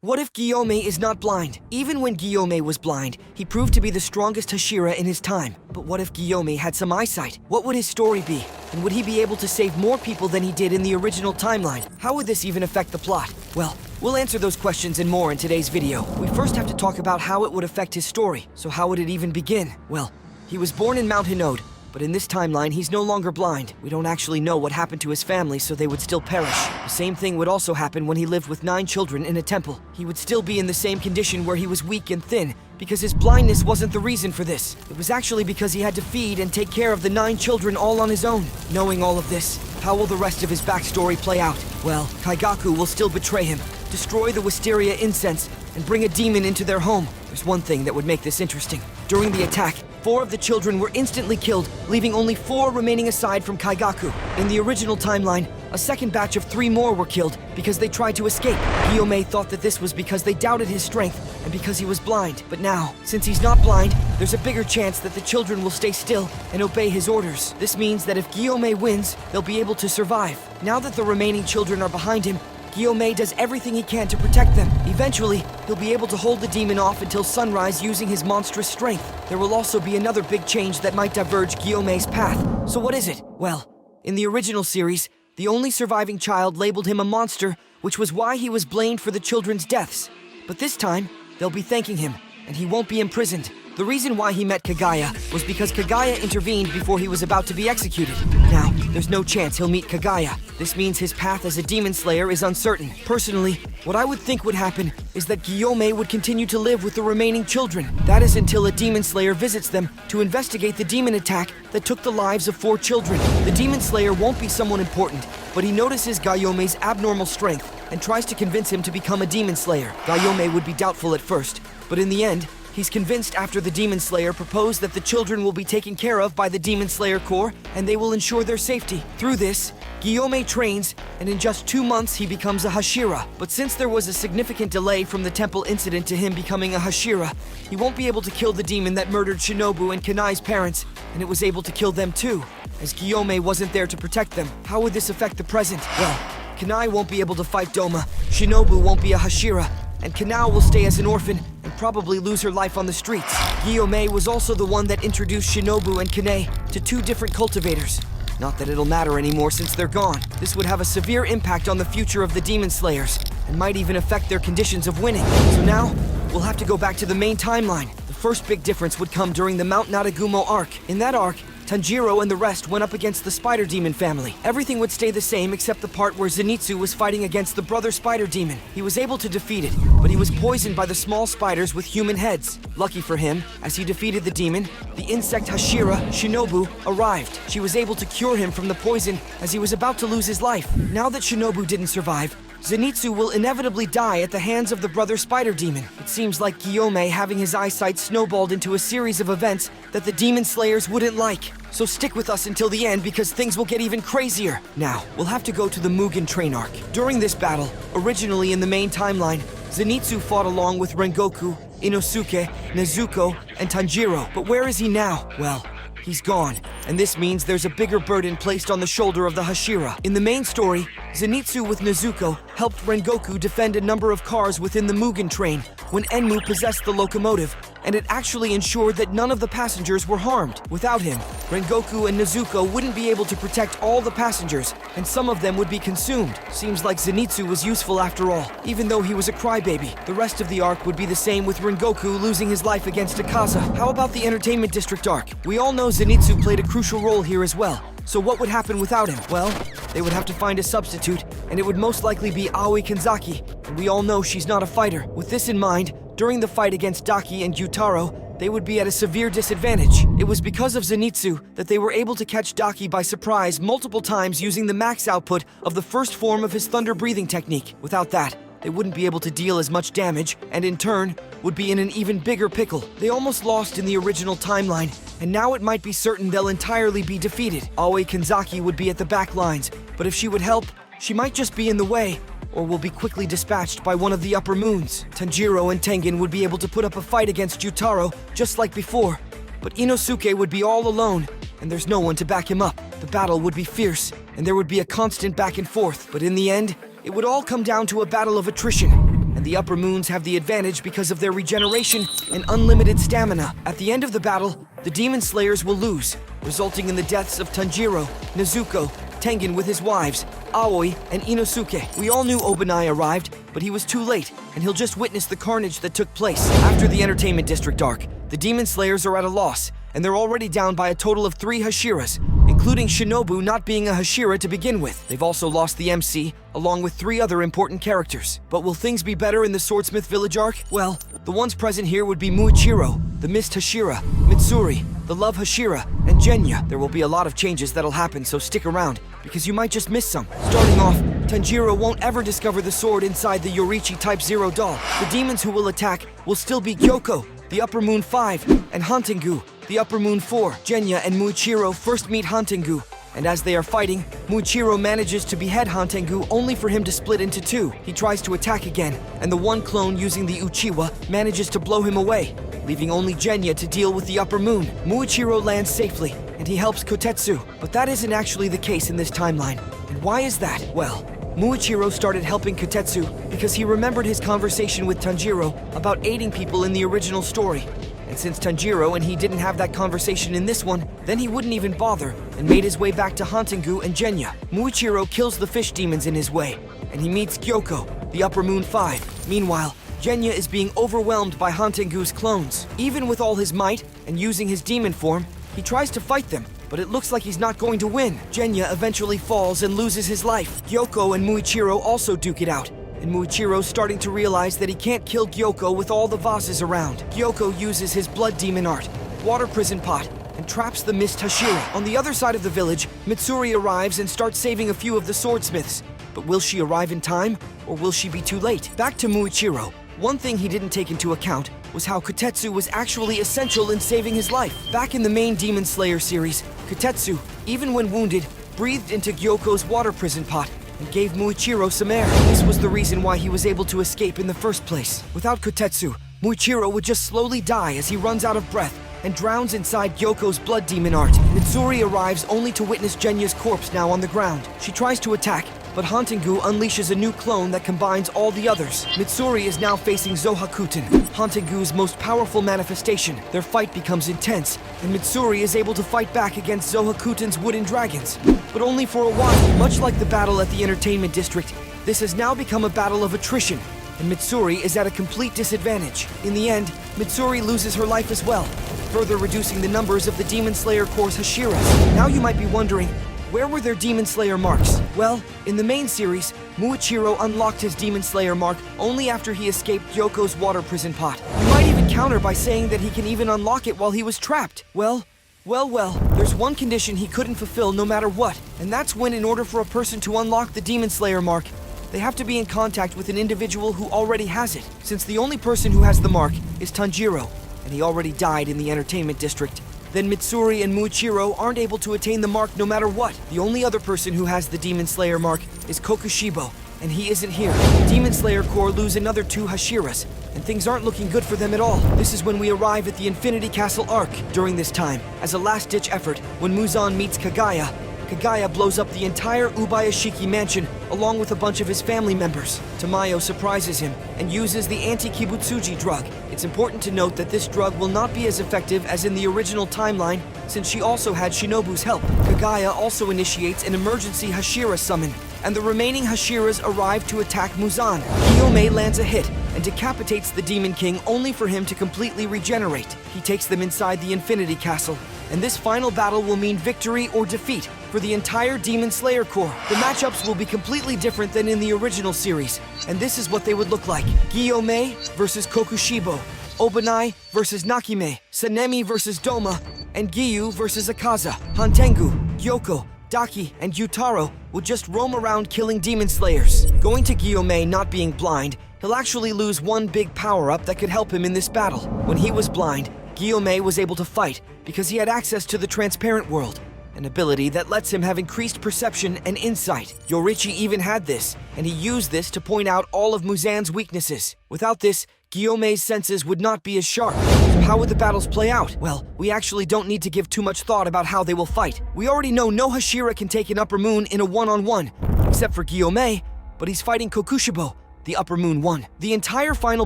What if Gyomei is not blind? Even when Gyomei was blind, he proved to be the strongest Hashira in his time. But what if Gyomei had some eyesight? What would his story be? And would he be able to save more people than he did in the original timeline? How would this even affect the plot? Well, we'll answer those questions and more in today's video. We first have to talk about how it would affect his story. So how would it even begin? Well, he was born in Mount Hinode, but in this timeline, he's no longer blind. We don't actually know what happened to his family, so they would still perish. The same thing would also happen when he lived with 9 children in a temple. He would still be in the same condition where he was weak and thin, because his blindness wasn't the reason for this. It was actually because he had to feed and take care of the 9 children all on his own. Knowing all of this, how will the rest of his backstory play out? Well, Kaigaku will still betray him, destroy the wisteria incense, and bring a demon into their home. There's one thing that would make this interesting. During the attack, 4 of the children were instantly killed, leaving only 4 remaining aside from Kaigaku. In the original timeline, a second batch of 3 more were killed because they tried to escape. Gyomei thought that this was because they doubted his strength and because he was blind. But now, since he's not blind, there's a bigger chance that the children will stay still and obey his orders. This means that if Gyomei wins, they'll be able to survive. Now that the remaining children are behind him, Gyomei does everything he can to protect them. Eventually, he'll be able to hold the demon off until sunrise using his monstrous strength. There will also be another big change that might diverge Gyomei's path. So what is it? Well, in the original series, the only surviving child labeled him a monster, which was why he was blamed for the children's deaths. But this time, they'll be thanking him, and he won't be imprisoned. The reason why he met Kagaya was because Kagaya intervened before he was about to be executed. Now, there's no chance he'll meet Kagaya. This means his path as a demon slayer is uncertain. Personally, what I would think would happen is that Gyomei would continue to live with the remaining children. That is until a demon slayer visits them to investigate the demon attack that took the lives of 4 children. The demon slayer won't be someone important, but he notices Gyomei's abnormal strength and tries to convince him to become a demon slayer. Gyomei would be doubtful at first, but in the end, he's convinced after the Demon Slayer proposed that the children will be taken care of by the Demon Slayer Corps and they will ensure their safety. Through this, Gyomei trains, and in just 2 months he becomes a Hashira. But since there was a significant delay from the temple incident to him becoming a Hashira, he won't be able to kill the demon that murdered Shinobu and Kanai's parents, and it was able to kill them too, as Gyomei wasn't there to protect them. How would this affect the present? Well, Kanai won't be able to fight Doma, Shinobu won't be a Hashira, and Kanao will stay as an orphan and probably lose her life on the streets. Gyomei was also the one that introduced Shinobu and Kanae to 2 different cultivators. Not that it'll matter anymore since they're gone. This would have a severe impact on the future of the Demon Slayers and might even affect their conditions of winning. So now, we'll have to go back to the main timeline. The first big difference would come during the Mount Nadagumo arc. In that arc, Tanjiro and the rest went up against the Spider Demon family. Everything would stay the same except the part where Zenitsu was fighting against the brother Spider Demon. He was able to defeat it, but he was poisoned by the small spiders with human heads. Lucky for him, as he defeated the demon, the insect Hashira, Shinobu, arrived. She was able to cure him from the poison as he was about to lose his life. Now that Shinobu didn't survive, Zenitsu will inevitably die at the hands of the brother Spider Demon. It seems like Gyomei having his eyesight snowballed into a series of events that the Demon Slayers wouldn't like. So stick with us until the end because things will get even crazier. Now, we'll have to go to the Mugen train arc. During this battle, originally in the main timeline, Zenitsu fought along with Rengoku, Inosuke, Nezuko, and Tanjiro. But where is he now? Well, he's gone, and this means there's a bigger burden placed on the shoulder of the Hashira. In the main story, Zenitsu with Nezuko helped Rengoku defend a number of cars within the Mugen train when Enmu possessed the locomotive, and it actually ensured that none of the passengers were harmed. Without him, Rengoku and Nezuko wouldn't be able to protect all the passengers, and some of them would be consumed. Seems like Zenitsu was useful after all, even though he was a crybaby. The rest of the arc would be the same with Rengoku losing his life against Akaza. How about the Entertainment District arc? We all know Zenitsu played a crucial role here as well. So what would happen without him? Well, they would have to find a substitute, and it would most likely be Aoi Kanzaki, and we all know she's not a fighter. With this in mind, during the fight against Daki and Gyutaro, they would be at a severe disadvantage. It was because of Zenitsu that they were able to catch Daki by surprise multiple times using the max output of the first form of his thunder breathing technique. Without that, they wouldn't be able to deal as much damage, and in turn, would be in an even bigger pickle. They almost lost in the original timeline, and now it might be certain they'll entirely be defeated. Aoi Kanzaki would be at the back lines, but if she would help, she might just be in the way, or will be quickly dispatched by one of the upper moons. Tanjiro and Tengen would be able to put up a fight against Gyutaro, just like before, but Inosuke would be all alone, and there's no one to back him up. The battle would be fierce, and there would be a constant back and forth, but in the end, it would all come down to a battle of attrition, and the upper moons have the advantage because of their regeneration and unlimited stamina. At the end of the battle, the Demon Slayers will lose, resulting in the deaths of Tanjiro, Nezuko, Tengen with his wives, Aoi, and Inosuke. We all knew Obanai arrived, but he was too late, and he'll just witness the carnage that took place. After the Entertainment District arc, the Demon Slayers are at a loss, and they're already down by a total of 3 Hashiras, including Shinobu not being a Hashira to begin with. They've also lost the MC, along with 3 other important characters. But will things be better in the Swordsmith Village arc? Well, the ones present here would be Muichiro, the Mist Hashira, Mitsuri, the Love Hashira, and Genya. There will be a lot of changes that'll happen, so stick around, because you might just miss some. Starting off, Tanjiro won't ever discover the sword inside the Yorichi Type 0 doll. The demons who will attack will still be Gyoko, the Upper Moon 5, and Hantengu, the Upper Moon 4. Genya and Muichiro first meet Hantengu, and as they are fighting, Muichiro manages to behead Hantengu only for him to split into 2. He tries to attack again, and the one clone using the Uchiwa manages to blow him away, leaving only Genya to deal with the Upper Moon. Muichiro lands safely, and he helps Kotetsu, but that isn't actually the case in this timeline. And why is that? Well, Muichiro started helping Kotetsu because he remembered his conversation with Tanjiro about aiding people in the original story. And since Tanjiro and he didn't have that conversation in this one, then he wouldn't even bother and made his way back to Hantengu and Genya. Muichiro kills the fish demons in his way, and he meets Gyoko, the Upper Moon 5. Meanwhile, Genya is being overwhelmed by Hantengu's clones. Even with all his might and using his demon form, he tries to fight them, but it looks like he's not going to win. Genya eventually falls and loses his life. Gyoko and Muichiro also duke it out, and Muichiro's starting to realize that he can't kill Gyoko with all the vases around. Gyoko uses his blood demon art, water prison pot, and traps the Mist Hashira. On the other side of the village, Mitsuri arrives and starts saving a few of the swordsmiths. But will she arrive in time, or will she be too late? Back to Muichiro. One thing he didn't take into account was how Kotetsu was actually essential in saving his life. Back in the main Demon Slayer series, Kotetsu, even when wounded, breathed into Gyoko's water prison pot and gave Muichiro some air. This was the reason why he was able to escape in the first place. Without Kotetsu, Muichiro would just slowly die as he runs out of breath and drowns inside Gyoko's blood demon art. Mitsuri arrives only to witness Genya's corpse now on the ground. She tries to attack, but Hantengu unleashes a new clone that combines all the others. Mitsuri is now facing Zohakuten, Hantengu's most powerful manifestation. Their fight becomes intense, and Mitsuri is able to fight back against Zohakuten's wooden dragons. But only for a while. Much like the battle at the Entertainment District, this has now become a battle of attrition, and Mitsuri is at a complete disadvantage. In the end, Mitsuri loses her life as well, further reducing the numbers of the Demon Slayer Corps' Hashiras. Now you might be wondering, where were their Demon Slayer marks? Well, in the main series, Muichiro unlocked his Demon Slayer mark only after he escaped Gyoko's water prison pot. You might even counter by saying that he can even unlock it while he was trapped. Well, there's one condition he couldn't fulfill no matter what, and that's when, in order for a person to unlock the Demon Slayer mark, they have to be in contact with an individual who already has it. Since the only person who has the mark is Tanjiro, and he already died in the Entertainment District, then Mitsuri and Muichiro aren't able to attain the mark no matter what. The only other person who has the Demon Slayer mark is Kokushibo, and he isn't here. The Demon Slayer Corps lose another 2 Hashiras, and things aren't looking good for them at all. This is when we arrive at the Infinity Castle arc. During this time, as a last-ditch effort, when Muzan meets Kagaya, Kagaya blows up the entire Ubayashiki mansion along with a bunch of his family members. Tamayo surprises him and uses the anti-kibutsuji drug. It's important to note that this drug will not be as effective as in the original timeline, since she also had Shinobu's help. Kagaya also initiates an emergency Hashira summon, and the remaining Hashiras arrive to attack Muzan. Gyomei lands a hit and decapitates the Demon King only for him to completely regenerate. He takes them inside the Infinity Castle, and this final battle will mean victory or defeat for the entire Demon Slayer Corps. The matchups will be completely different than in the original series, and this is what they would look like. Gyomei versus Kokushibo, Obanai versus Nakime, Sanemi versus Doma, and Giyu versus Akaza. Hantengu, Gyoko, Daki, and Yutaro would just roam around killing Demon Slayers. Going to Gyomei not being blind, he'll actually lose one big power-up that could help him in this battle. When he was blind, Gyomei was able to fight because he had access to the transparent world, an ability that lets him have increased perception and insight. Yorichi even had this, and he used this to point out all of Muzan's weaknesses. Without this, Gyomei's senses would not be as sharp. So how would the battles play out? Well, we actually don't need to give too much thought about how they will fight. We already know no Hashira can take an Upper Moon in a one-on-one, except for Gyomei, but he's fighting Kokushibo, the Upper Moon won. The entire final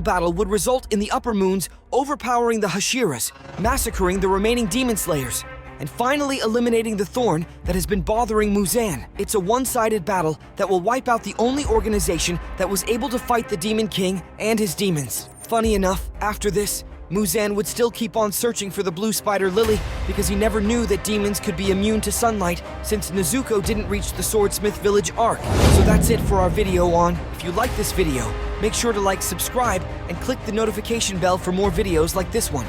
battle would result in the Upper Moons overpowering the Hashiras, massacring the remaining Demon Slayers, and finally eliminating the thorn that has been bothering Muzan. It's a one-sided battle that will wipe out the only organization that was able to fight the Demon King and his demons. Funny enough, after this, Muzan would still keep on searching for the Blue Spider Lily because he never knew that demons could be immune to sunlight since Nezuko didn't reach the Swordsmith Village arc. So that's it for our video on. If you like this video, make sure to like, subscribe, and click the notification bell for more videos like this one.